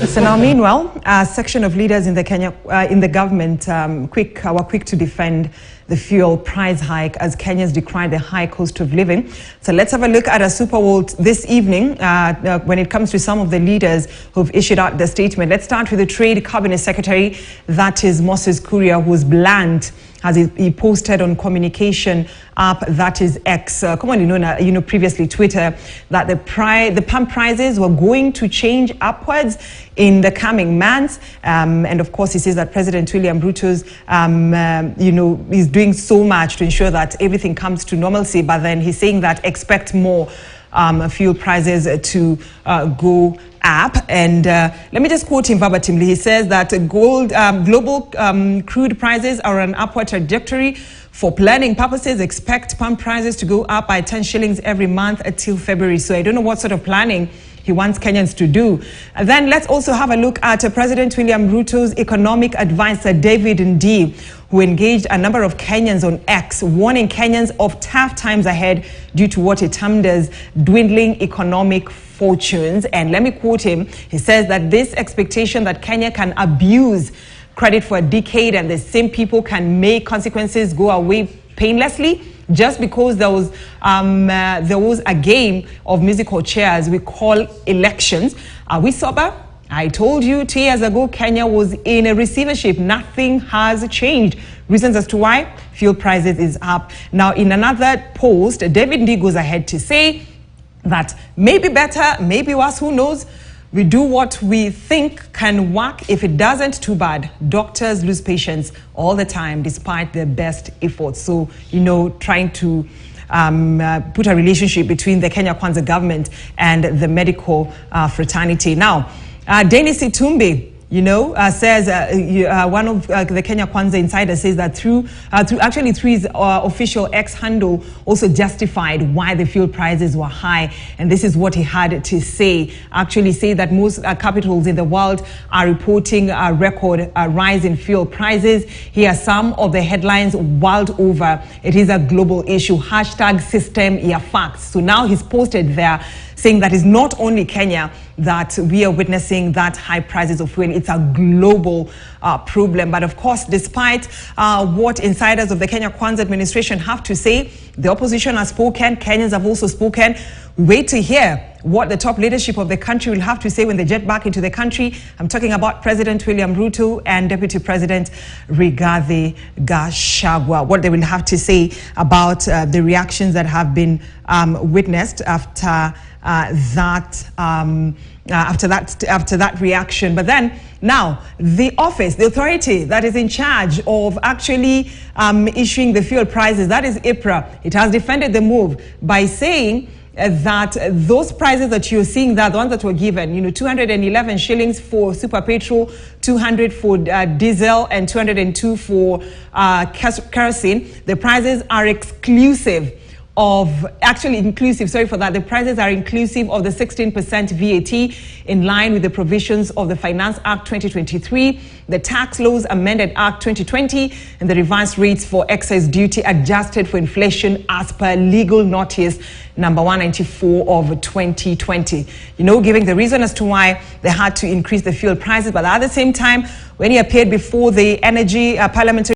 So now, meanwhile, a section of leaders in the government were quick to defend the fuel price hike as Kenyans decry the high cost of living. So let's have a look at a super world this evening when it comes to some of the leaders who've issued out the statement. Let's start with the Trade Cabinet Secretary, that is Moses Kuria, who's bland as he posted on communication app, that is X, commonly known, previously Twitter, that the pump prices were going to change upwards in the coming months. And of course, he says that President William Ruto's, is doing so much to ensure that everything comes to normalcy. But then he's saying that expect more fuel prices to go up. And let me just quote him verbatimly. He says that global crude prices are on an upward trajectory. For planning purposes, expect pump prices to go up by 10 shillings every month until February. So I don't know what sort of planning he wants Kenyans to do. And then let's also have a look at President William Ruto's economic advisor, David Ndii, who engaged a number of Kenyans on X, warning Kenyans of tough times ahead due to what he termed as dwindling economic fortunes. And let me quote him. He says that this expectation that Kenya can abuse credit for a decade and the same people can make consequences go away painlessly just because there was a game of musical chairs we call elections. Are we sober? I told you 2 years ago Kenya was in a receivership. Nothing has changed. Reasons as to why fuel prices is up. Now, in another post, David Ndii goes ahead to say that maybe better, maybe worse, who knows? We do what we think can work. If it doesn't, too bad. Doctors lose patients all the time despite their best efforts. So, trying to put a relationship between the Kenya Kwanza government and the medical fraternity. Now, Dennis Itumbi, says one of the Kenya Kwanza insiders says that through his official X handle also justified why the fuel prices were high, and this is what he had to say. Actually, say that most capitals in the world are reporting a record rise in fuel prices. Here are some of the headlines world over. It is a global issue. # system ya facts. So now he's posted there saying that it's not only Kenya that we are witnessing that high prices of fuel. It's a global problem. But of course, despite what insiders of the Kenya Kwanza administration have to say, the opposition has spoken, Kenyans have also spoken. Wait to hear what the top leadership of the country will have to say when they jet back into the country. I'm talking about President William Ruto and Deputy President Rigathi Gachagua, what they will have to say about the reactions that have been witnessed after that reaction. But then now the authority that is in charge of actually issuing the fuel prices, that is IPRA, it has defended the move by saying that those prices that you're seeing, the ones that were given, 211 shillings for super petrol, 200 for diesel, and 202 for kerosene, the prices are inclusive of the prices are inclusive of the 16% VAT in line with the provisions of the Finance Act 2023, the Tax Laws Amended Act 2020, and the revised rates for excise duty adjusted for inflation as per legal notice number 194 of 2020. Giving the reason as to why they had to increase the fuel prices, but at the same time, when he appeared before the Energy Parliamentary